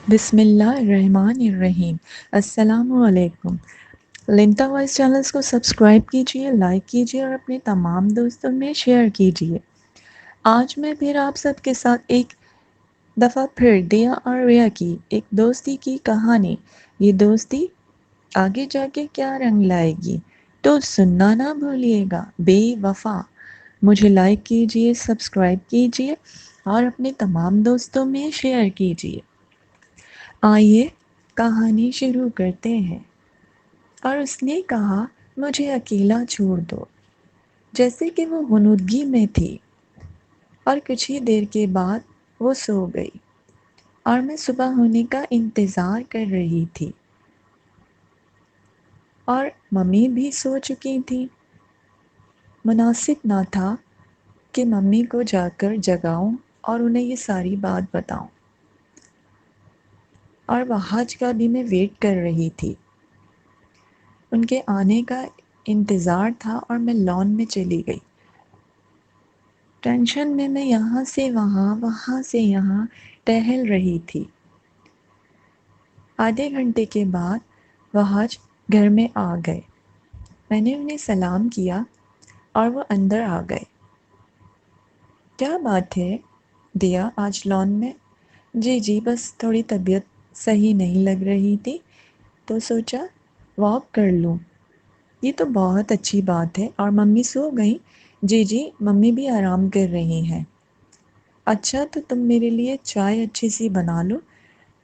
بسم اللہ الرحمن الرحیم۔ السلام علیکم۔ لنتا وائس چینلز کو سبسکرائب کیجئے، لائک کیجئے اور اپنے تمام دوستوں میں شیئر کیجئے۔ آج میں پھر آپ سب کے ساتھ ایک دفعہ پھر دیا اور ریا کی ایک دوستی کی کہانی، یہ دوستی آگے جا کے کیا رنگ لائے گی تو سننا نہ بھولیے گا۔ بے وفا، مجھے لائک کیجئے، سبسکرائب کیجئے اور اپنے تمام دوستوں میں شیئر کیجئے۔ آئیے کہانی شروع کرتے ہیں۔ اور اس نے کہا مجھے اکیلا چھوڑ دو، جیسے کہ وہ غنودگی میں تھی، اور کچھ ہی دیر کے بعد وہ سو گئی اور میں صبح ہونے کا انتظار کر رہی تھی، اور ممی بھی سو چکی تھی۔ مناسب نہ تھا کہ ممی کو جا کر جگاؤں اور انہیں یہ ساری بات بتاؤں، اور وہاج کا بھی میں ویٹ کر رہی تھی۔ ان کے آنے کا انتظار تھا اور میں لان میں چلی گئی۔ ٹینشن میں یہاں سے وہاں، وہاں سے یہاں ٹہل رہی تھی۔ آدھے گھنٹے کے بعد وہاج گھر میں آ گئے۔ میں نے انہیں سلام کیا اور وہ اندر آ گئے۔ کیا بات ہے دیا آج لان میں؟ جی بس تھوڑی طبیعت صحیح نہیں لگ رہی تھی تو سوچا واک کر لوں۔ یہ تو بہت اچھی بات ہے۔ اور ممی سو گئیں؟ جی ممی بھی آرام کر رہی ہیں۔ اچھا تو تم میرے لیے چائے اچھی سی بنا لو،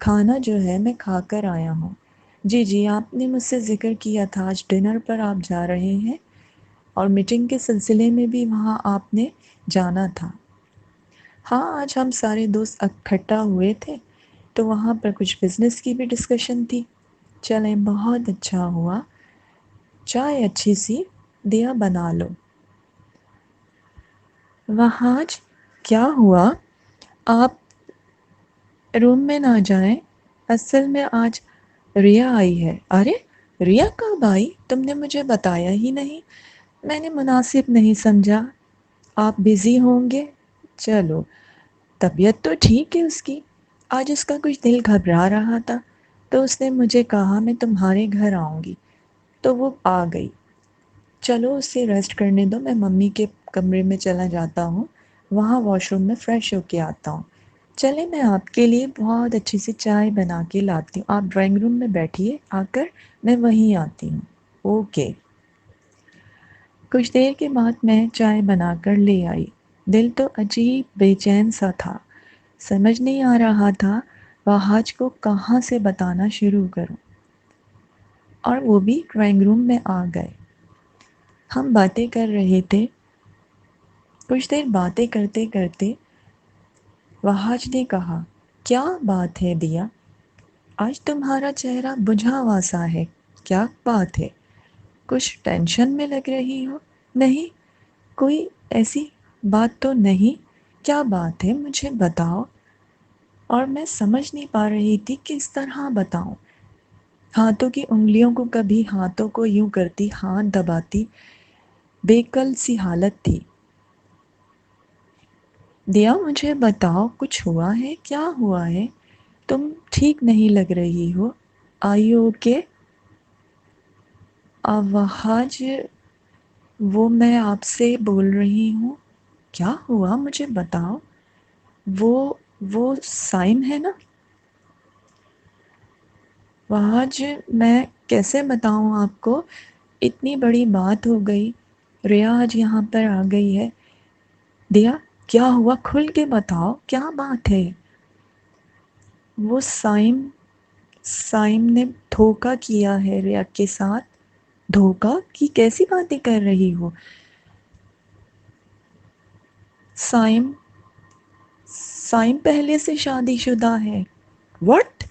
کھانا جو ہے میں کھا کر آیا ہوں۔ جی آپ نے مجھ سے ذکر کیا تھا آج ڈنر پر آپ جا رہے ہیں، اور میٹنگ کے سلسلے میں بھی وہاں آپ نے جانا تھا۔ ہاں آج ہم سارے دوست اکٹھا ہوئے تھے تو وہاں پر کچھ بزنس کی بھی ڈسکشن تھی۔ چلیں بہت اچھا ہوا، چائے اچھی سی دیا بنا لو۔ وہاج کیا ہوا؟ آپ روم میں نہ جائیں، اصل میں آج ریا آئی ہے۔ ارے ریا کب آئی؟ تم نے مجھے بتایا ہی نہیں۔ میں نے مناسب نہیں سمجھا، آپ بزی ہوں گے۔ چلو طبیعت تو ٹھیک ہے اس کی، آج اس کا کچھ دل گھبرا رہا تھا تو اس نے مجھے کہا میں تمہارے گھر آؤں گی تو وہ آ گئی۔ چلو اسے ریسٹ کرنے دو، میں ممی کے کمرے میں چلا جاتا ہوں، وہاں واش روم میں فریش ہو کے آتا ہوں۔ چلے میں آپ کے لیے بہت اچھی سی چائے بنا کے لاتی ہوں، آپ ڈرائنگ روم میں بیٹھیے آ کر، میں وہیں آتی ہوں۔ اوکے۔ کچھ دیر کے بعد میں چائے بنا کر لے آئی۔ دل تو عجیب بے چین سا تھا، سمجھ نہیں آ رہا تھا وہاج کو کہاں سے بتانا شروع کروں۔ اور وہ بھی ڈرائنگ روم میں آ گئے۔ ہم باتیں کر رہے تھے۔ کچھ دیر باتیں کرتے کرتے وہاج نے کہا کیا بات ہے دیا، آج تمہارا چہرہ بجھا ہوا سا ہے، کیا بات ہے؟ کچھ ٹینشن میں لگ رہی ہو؟ نہیں کوئی ایسی بات تو نہیں، کیا بات ہے مجھے بتاؤ۔ اور میں سمجھ نہیں پا رہی تھی کس طرح بتاؤں۔ ہاتھوں کی انگلیوں کو کبھی ہاتھوں کو یوں کرتی، ہاتھ دباتی، بے کل سی حالت تھی۔ دیا مجھے بتاؤ کچھ ہوا ہے؟ کیا ہوا ہے؟ تم ٹھیک نہیں لگ رہی ہو، آئی اوکے؟ وہاج وہ میں آپ سے بول رہی ہوں۔ کیا ہوا مجھے بتاؤ۔ وہ سائم ہے نا؟ وہاج میں کیسے بتاؤں آپ کو، اتنی بڑی بات ہو گئی، ریا آج یہاں پر آ گئی ہے۔ دیا کیا ہوا، کھل کے بتاؤ کیا بات ہے۔ وہ سائم نے دھوکا کیا ہے ریا کے ساتھ۔ دھوکا کی کیسی باتیں کر رہی ہو؟ سائم پہلے سے شادی شدہ ہے۔ واٹ؟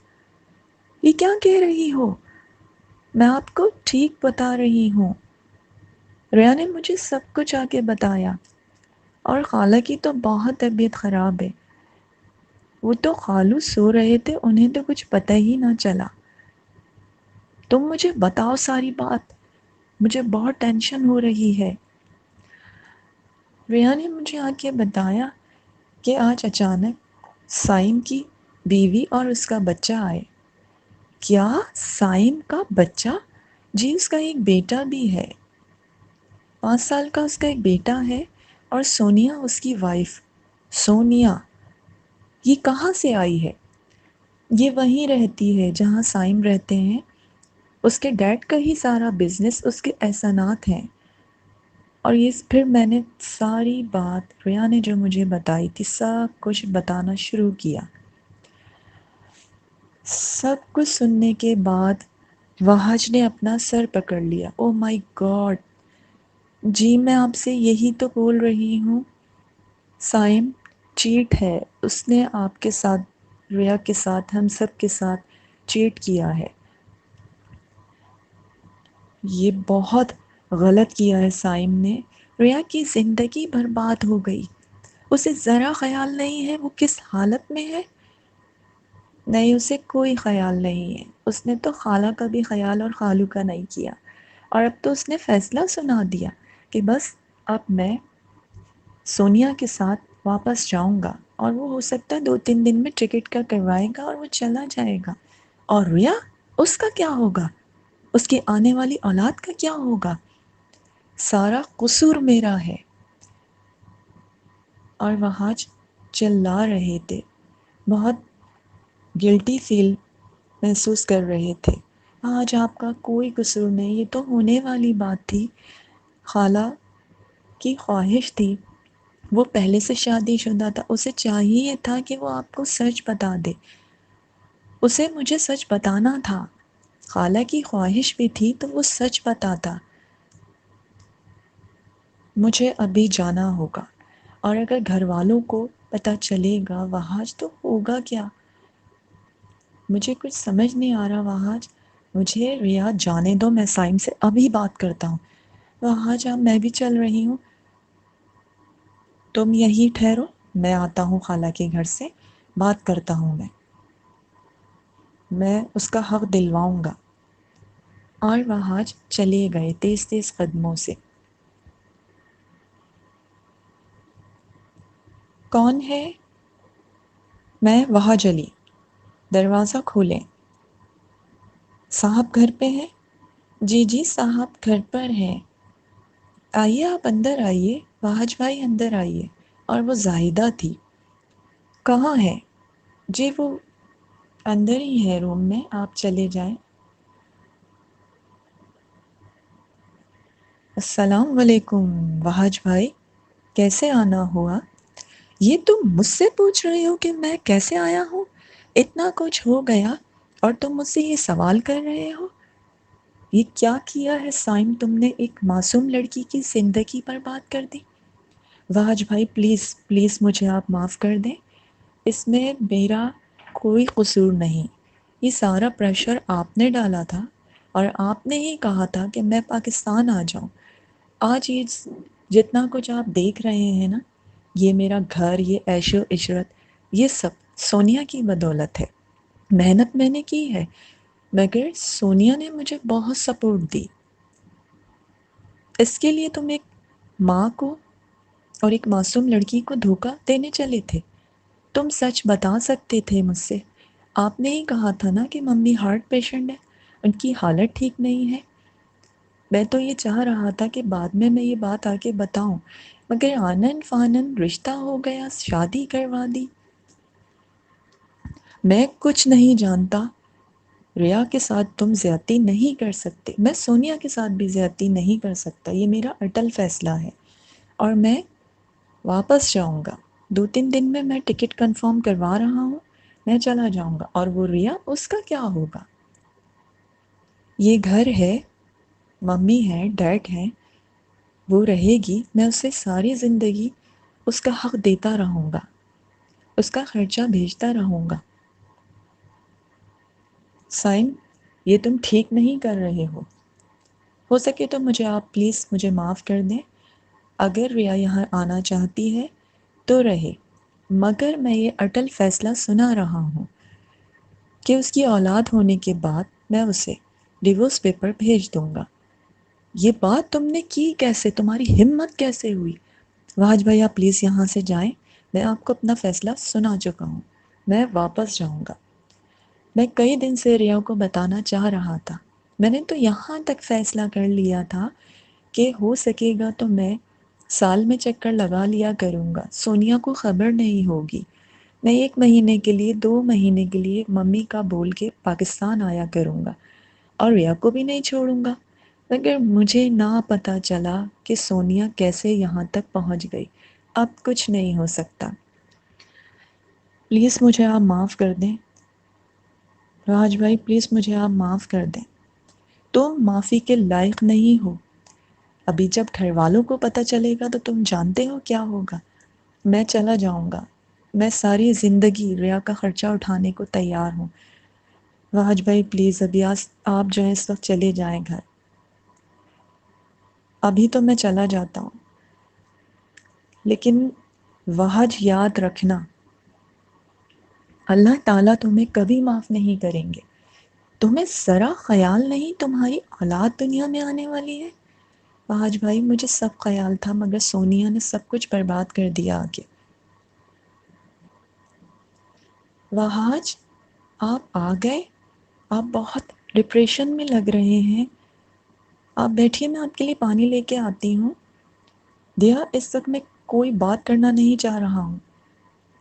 یہ کیا کہہ رہی ہو؟ میں آپ کو ٹھیک بتا رہی ہوں، ریا نے مجھے سب کچھ آ کے بتایا، اور خالہ کی تو بہت طبیعت خراب ہے، وہ تو خالو سو رہے تھے، انہیں تو کچھ پتہ ہی نہ چلا۔ تم مجھے بتاؤ ساری بات، مجھے بہت ٹینشن ہو رہی ہے۔ ریا نے مجھے آ کے بتایا کہ آج اچانک سائم کی بیوی اور اس کا بچہ آئے۔ کیا سائم کا بچہ؟ جی اس کا ایک بیٹا بھی ہے، 5 سال کا اس کا ایک بیٹا ہے، اور سونیا اس کی وائف۔ سونیا یہ کہاں سے آئی ہے؟ یہ وہیں رہتی ہے جہاں سائم رہتے ہیں، اس کے ڈیڈ کا ہی سارا بزنس اس کے احسانات ہیں۔ اور یہ پھر میں نے ساری بات ریا نے جو مجھے بتائی تھی سب کچھ بتانا شروع کیا۔ سب کچھ سننے کے بعد وحج نے اپنا سر پکڑ لیا۔ او مائی گاڈ، جی میں آپ سے یہی تو بول رہی ہوں، سائم چیٹ ہے، اس نے آپ کے ساتھ، ریا کے ساتھ، ہم سب کے ساتھ چیٹ کیا ہے۔ یہ بہت غلط کیا ہے سائم نے، ریا کی زندگی برباد ہو گئی۔ اسے ذرا خیال نہیں ہے وہ کس حالت میں ہے؟ نہیں، اسے کوئی خیال نہیں ہے، اس نے تو خالہ کا بھی خیال اور خالو کا نہیں کیا، اور اب تو اس نے فیصلہ سنا دیا کہ بس اب میں سونیا کے ساتھ واپس جاؤں گا، اور وہ ہو سکتا ہے 2-3 دن میں ٹکٹ کا کروائے گا اور وہ چلا جائے گا۔ اور ریا، اس کا کیا ہوگا؟ اس کی آنے والی اولاد کا کیا ہوگا؟ سارا قصور میرا ہے۔ اور وہاں چلا رہے تھے، بہت گلٹی فیل محسوس کر رہے تھے۔ آج آپ کا کوئی قصور نہیں، یہ تو ہونے والی بات تھی، خالہ کی خواہش تھی، وہ پہلے سے شادی شدہ تھا، اسے چاہیے تھا کہ وہ آپ کو سچ بتا دے، اسے مجھے سچ بتانا تھا، خالہ کی خواہش بھی تھی تو وہ سچ بتاتا۔ مجھے ابھی جانا ہوگا، اور اگر گھر والوں کو پتہ چلے گا وہاج تو ہوگا کیا؟ مجھے کچھ سمجھ نہیں آ رہا وہاج، مجھے ریا جانے دو، میں سائم سے ابھی بات کرتا ہوں۔ وہاج اب میں بھی چل رہی ہوں، تم یہی ٹھہرو، میں آتا ہوں خالہ کے گھر سے، بات کرتا ہوں، میں اس کا حق دلواؤں گا۔ اور وہاج چلے گئے تیز تیز قدموں سے۔ کون ہے؟ میں وہاج علی، دروازہ کھولیں۔ صاحب گھر پہ ہیں؟ جی جی صاحب گھر پر ہیں، آئیے آپ اندر آئیے، وہاج بھائی اندر آئیے۔ اور وہ زاہدہ تھی۔ کہاں ہے؟ جی وہ اندر ہی ہے روم میں، آپ چلے جائیں۔ السلام علیکم وہاج بھائی، کیسے آنا ہوا؟ یہ تم مجھ سے پوچھ رہے ہو کہ میں کیسے آیا ہوں؟ اتنا کچھ ہو گیا اور تم مجھ سے یہ سوال کر رہے ہو؟ یہ کیا کیا ہے سائم تم نے؟ ایک معصوم لڑکی کی زندگی برباد کر دی۔ وحج بھائی پلیز پلیز مجھے آپ معاف کر دیں، اس میں میرا کوئی قصور نہیں، یہ سارا پریشر آپ نے ڈالا تھا، اور آپ نے ہی کہا تھا کہ میں پاکستان آ جاؤں۔ آج یہ جتنا کچھ آپ دیکھ رہے ہیں نا، یہ میرا گھر، یہ عیش و عشرت، یہ سب سونیا کی بدولت ہے۔ محنت میں نے کی ہے، مگر سونیا نے مجھے بہت سپورٹ دی۔ اس کے لیے تم ایک ماں کو اور ایک معصوم لڑکی کو دھوکہ دینے چلے تھے؟ تم سچ بتا سکتے تھے مجھ سے، آپ نے ہی کہا تھا نا کہ ممی ہارٹ پیشنٹ ہے، ان کی حالت ٹھیک نہیں ہے۔ میں تو یہ چاہ رہا تھا کہ بعد میں یہ بات آ کے بتاؤں، مگر آنن فانن رشتہ ہو گیا، شادی کروا دی۔ میں کچھ نہیں جانتا، ریا کے ساتھ تم زیادتی نہیں کر سکتے، میں سونیا کے ساتھ بھی زیادتی نہیں کر سکتا، یہ میرا اٹل فیصلہ ہے، اور میں واپس جاؤں گا 2-3 دن میں ٹکٹ کنفرم کروا رہا ہوں، میں چلا جاؤں گا۔ اور وہ ریا، اس کا کیا ہوگا؟ یہ گھر ہے، ممی ہے، ڈیڈ ہیں، وہ رہے گی، میں اسے ساری زندگی اس کا حق دیتا رہوں گا، اس کا خرچہ بھیجتا رہوں گا۔ سائم، یہ تم ٹھیک نہیں کر رہے ہو سکے تو مجھے آپ پلیز مجھے معاف کر دیں، اگر ریا یہاں آنا چاہتی ہے تو رہے، مگر میں یہ اٹل فیصلہ سنا رہا ہوں کہ اس کی اولاد ہونے کے بعد میں اسے ڈیورس پیپر بھیج دوں گا۔ یہ بات تم نے کی کیسے؟ تمہاری ہمت کیسے ہوئی؟ واج بھائی آپ پلیز یہاں سے جائیں، میں آپ کو اپنا فیصلہ سنا چکا ہوں، میں واپس جاؤں گا۔ میں کئی دن سے ریا کو بتانا چاہ رہا تھا، میں نے تو یہاں تک فیصلہ کر لیا تھا کہ ہو سکے گا تو میں سال میں چکر لگا لیا کروں گا، سونیا کو خبر نہیں ہوگی، میں 1 مہینے کے لیے 2 مہینے کے لیے ممی کا بول کے پاکستان آیا کروں گا اور ریا کو بھی نہیں چھوڑوں گا۔ مگر مجھے نہ پتہ چلا کہ سونیا کیسے یہاں تک پہنچ گئی۔ اب کچھ نہیں ہو سکتا، پلیز مجھے آپ معاف کر دیں۔ راج بھائی پلیز مجھے آپ معاف کر دیں، تم معافی کے لائق نہیں ہو۔ ابھی جب گھر والوں کو پتہ چلے گا تو تم جانتے ہو کیا ہوگا۔ میں چلا جاؤں گا، میں ساری زندگی ریا کا خرچہ اٹھانے کو تیار ہوں۔ راج بھائی پلیز ابھی آپ جو ہے اس وقت چلے جائیں گھر، ابھی تو میں چلا جاتا ہوں، لیکن وحج یاد رکھنا، اللہ تعالیٰ تمہیں کبھی معاف نہیں کریں گے۔ تمہیں ذرا خیال نہیں تمہاری اولاد دنیا میں آنے والی ہے؟ وحج بھائی مجھے سب خیال تھا، مگر سونیا نے سب کچھ برباد کر دیا آگے۔ وحج آپ آ گئے؟ آپ بہت ڈپریشن میں لگ رہے ہیں، آپ بیٹھیے میں آپ کے لیے پانی لے کے آتی ہوں۔ دیا اس وقت میں کوئی بات کرنا نہیں چاہ رہا ہوں،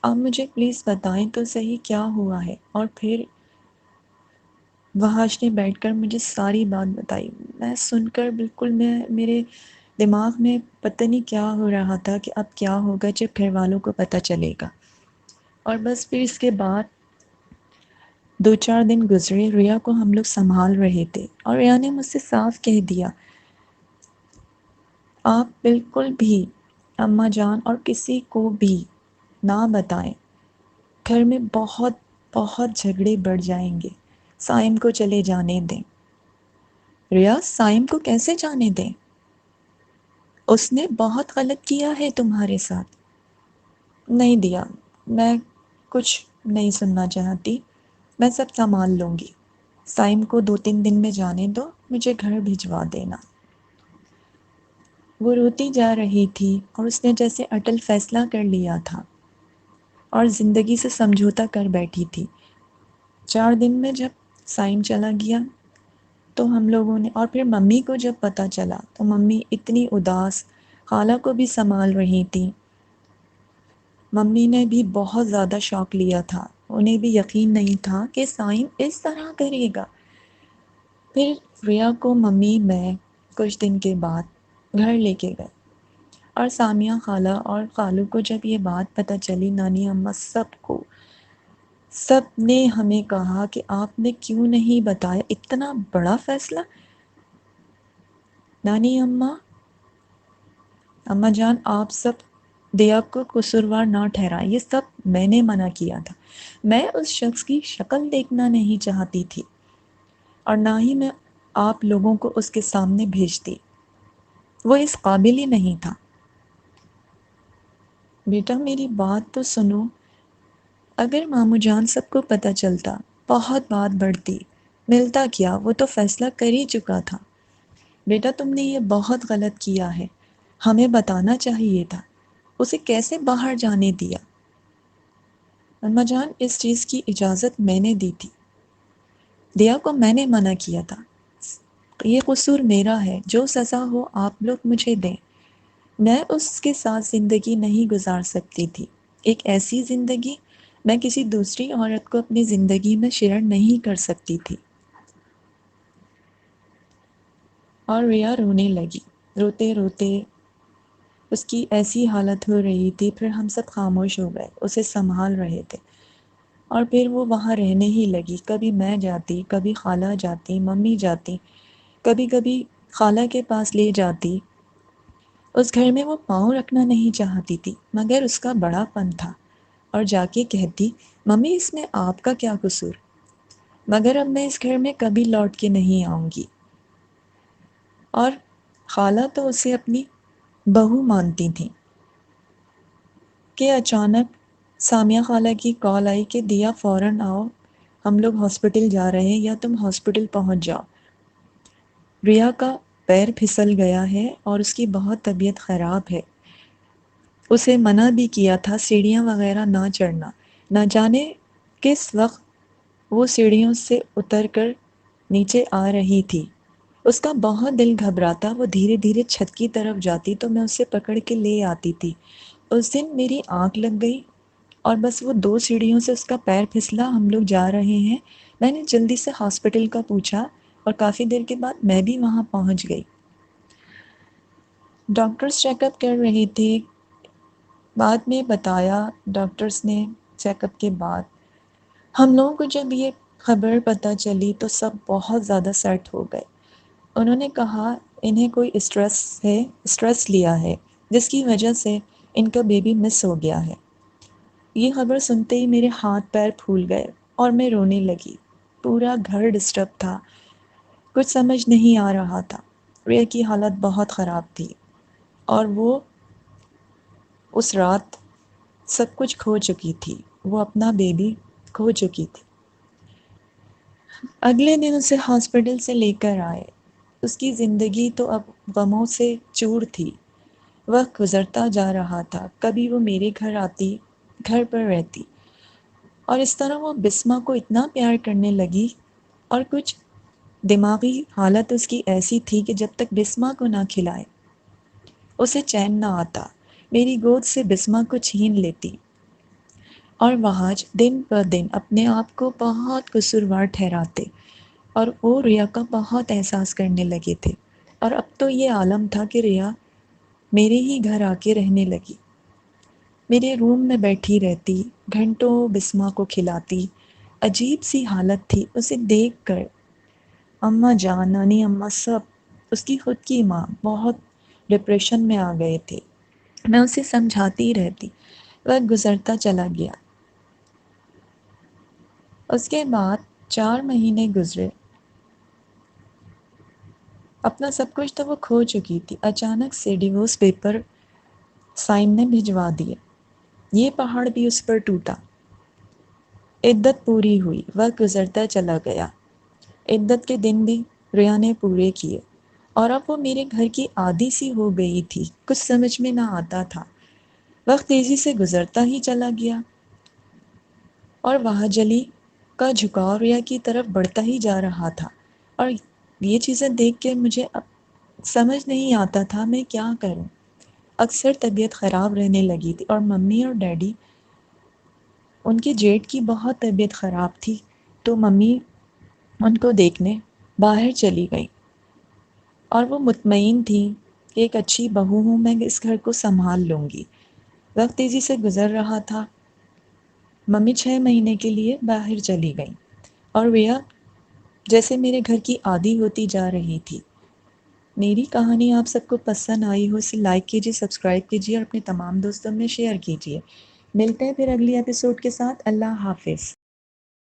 آپ مجھے پلیز بتائیں تو صحیح کیا ہوا ہے۔ اور پھر وحاش نے بیٹھ کر مجھے ساری بات بتائی۔ میں سن کر بالکل میرے دماغ میں پتہ نہیں کیا ہو رہا تھا کہ اب کیا ہوگا جب گھر والوں کو پتہ چلے گا۔ اور بس پھر اس کے بعد 2-4 دن گزرے، ریا کو ہم لوگ سنبھال رہے تھے اور ریا نے مجھ سے صاف کہہ دیا آپ بالکل بھی اماں جان اور کسی کو بھی نہ بتائیں، گھر میں بہت بہت جھگڑے بڑھ جائیں گے، سائم کو چلے جانے دیں۔ ریا سائم کو کیسے جانے دیں؟ اس نے بہت غلط کیا ہے تمہارے ساتھ۔ نہیں دیا، میں کچھ نہیں سننا چاہتی، میں سب سنبھال لوں گی، سائم کو 2-3 دن میں جانے دو، مجھے گھر بھجوا دینا۔ وہ روتی جا رہی تھی اور اس نے جیسے اٹل فیصلہ کر لیا تھا اور زندگی سے سمجھوتا کر بیٹھی تھی۔ 4 دن میں جب سائم چلا گیا تو ہم لوگوں نے، اور پھر ممی کو جب پتہ چلا تو ممی اتنی اداس، خالہ کو بھی سنبھال رہی تھی، ممی نے بھی بہت زیادہ شوق لیا تھا، انہیں بھی یقین نہیں تھا کہ سائم اس طرح کرے گا۔ پھر ریا کو ممی میں کچھ دن کے بعد گھر لے کے گئے اور سامیہ خالہ اور خالو کو جب یہ بات پتہ چلی، نانی اماں سب نے ہمیں کہا کہ آپ نے کیوں نہیں بتایا، اتنا بڑا فیصلہ۔ نانی اماں جان آپ سب دیا کو قصوروار نہ ٹھہرائیں، یہ سب میں نے منع کیا تھا، میں اس شخص کی شکل دیکھنا نہیں چاہتی تھی اور نہ ہی میں آپ لوگوں کو اس کے سامنے بھیجتی، وہ اس قابل ہی نہیں تھا۔ بیٹا میری بات تو سنو، اگر ماموں جان سب کو پتہ چلتا بہت بات بڑھتی، ملتا کیا، وہ تو فیصلہ کر ہی چکا تھا۔ بیٹا تم نے یہ بہت غلط کیا ہے، ہمیں بتانا چاہیے تھا، اسے کیسے باہر جانے دیا؟ اماں جان اس چیز کی اجازت میں نے دی تھی، دیا کو میں نے منع کیا تھا، یہ قصور میرا ہے، جو سزا ہو آپ لوگ مجھے دیں، میں اس کے ساتھ زندگی نہیں گزار سکتی تھی، ایک ایسی زندگی میں کسی دوسری عورت کو اپنی زندگی میں شیئر نہیں کر سکتی تھی۔ اور ریا رونے لگی، روتے روتے اس کی ایسی حالت ہو رہی تھی، پھر ہم سب خاموش ہو گئے، اسے سنبھال رہے تھے اور پھر وہ وہاں رہنے ہی لگی، کبھی میں جاتی، کبھی خالہ جاتی، ممی جاتی، کبھی کبھی خالہ کے پاس لے جاتی۔ اس گھر میں وہ پاؤں رکھنا نہیں چاہتی تھی، مگر اس کا بڑا پن تھا اور جا کے کہتی ممی اس میں آپ کا کیا قصور، مگر اب میں اس گھر میں کبھی لوٹ کے نہیں آؤں گی۔ اور خالہ تو اسے اپنی بہو مانتی تھیں کہ اچانک سامیہ خالہ کی کال آئی کہ دیا فوراً آؤ، ہم لوگ ہاسپٹل جا رہے ہیں یا تم ہاسپٹل پہنچ جاؤ، ریا کا پیر پھسل گیا ہے اور اس کی بہت طبیعت خراب ہے، اسے منع بھی کیا تھا سیڑھیاں وغیرہ نہ چڑھنا، نہ جانے کس وقت وہ سیڑھیوں سے اتر کر نیچے آ رہی تھی۔ اس کا بہت دل گھبراتا، وہ دھیرے دھیرے چھت کی طرف جاتی تو میں اسے پکڑ کے لے آتی تھی۔ اس دن میری آنکھ لگ گئی اور بس وہ 2 سیڑھیوں سے اس کا پیر پھسلا۔ ہم لوگ جا رہے ہیں، میں نے جلدی سے ہاسپٹل کا پوچھا اور کافی دیر کے بعد میں بھی وہاں پہنچ گئی۔ ڈاکٹرز چیک اپ کر رہی تھی، بعد میں بتایا ڈاکٹرز نے چیک اپ کے بعد۔ ہم لوگوں کو جب یہ خبر پتہ چلی تو سب بہت زیادہ سیٹ ہو گئے۔ انہوں نے کہا انہیں کوئی اسٹریس لیا ہے جس کی وجہ سے ان کا بیبی مس ہو گیا ہے۔ یہ خبر سنتے ہی میرے ہاتھ پیر پھول گئے اور میں رونے لگی۔ پورا گھر ڈسٹرب تھا، کچھ سمجھ نہیں آ رہا تھا۔ ریا کی حالت بہت خراب تھی اور وہ اس رات سب کچھ کھو چکی تھی، وہ اپنا بیبی کھو چکی تھی۔ اگلے دن اسے ہاسپٹل سے لے کر آئے۔ اس کی زندگی تو اب غموں سے چور تھی۔ وقت گزرتا جا رہا تھا، کبھی وہ میرے گھر آتی، گھر پر رہتی اور اس طرح وہ بسمہ کو اتنا پیار کرنے لگی۔ اور کچھ دماغی حالت اس کی ایسی تھی کہ جب تک بسمہ کو نہ کھلائے اسے چین نہ آتا۔ میری گود سے بسمہ کو چھین لیتی اور وہاج دن پر دن اپنے آپ کو بہت قصوروار ٹھہراتے اور وہ ریا کا بہت احساس کرنے لگے تھے۔ اور اب تو یہ عالم تھا کہ ریا میرے ہی گھر آ کے رہنے لگی، میرے روم میں بیٹھی رہتی، گھنٹوں بسمہ کو کھلاتی۔ عجیب سی حالت تھی اسے دیکھ کر۔ اماں جان، نانی اماں، سب، اس کی خود کی ماں بہت ڈپریشن میں آ گئے تھے۔ میں اسے سمجھاتی رہتی، وقت گزرتا چلا گیا۔ اس کے بعد 4 مہینے گزرے، اپنا سب کچھ تو وہ کھو چکی تھی۔ اچانک سے ڈیورس پیپر سائن نے بھجوا دیے، یہ پہاڑ بھی اس پر ٹوٹا۔ عدت پوری ہوئی، وقت گزرتا چلا گیا، عدت کے دن بھی ریا نے پورے کیے اور اب وہ میرے گھر کی عادی سی ہو گئی تھی۔ کچھ سمجھ میں نہ آتا تھا، وقت تیزی سے گزرتا ہی چلا گیا اور وہاجلی کا جھکاؤ ریا کی طرف بڑھتا ہی جا رہا تھا۔ اور یہ چیزیں دیکھ کے مجھے اب سمجھ نہیں آتا تھا میں کیا کروں۔ اکثر طبیعت خراب رہنے لگی تھی اور ممی اور ڈیڈی، ان کے جیٹ کی بہت طبیعت خراب تھی تو ممی ان کو دیکھنے باہر چلی گئی اور وہ مطمئن تھی کہ ایک اچھی بہو ہوں، میں اس گھر کو سنبھال لوں گی۔ وقت تیزی سے گزر رہا تھا، ممی 6 مہینے کے لیے باہر چلی گئی اور ریا جیسے میرے گھر کی عادی ہوتی جا رہی تھی۔ میری کہانی آپ سب کو پسند آئی ہو اسے لائک کیجیے، سبسکرائب کیجیے اور اپنے تمام دوستوں میں شیئر کیجیے۔ ملتے ہیں پھر اگلی ایپیسوڈ کے ساتھ۔ اللہ حافظ۔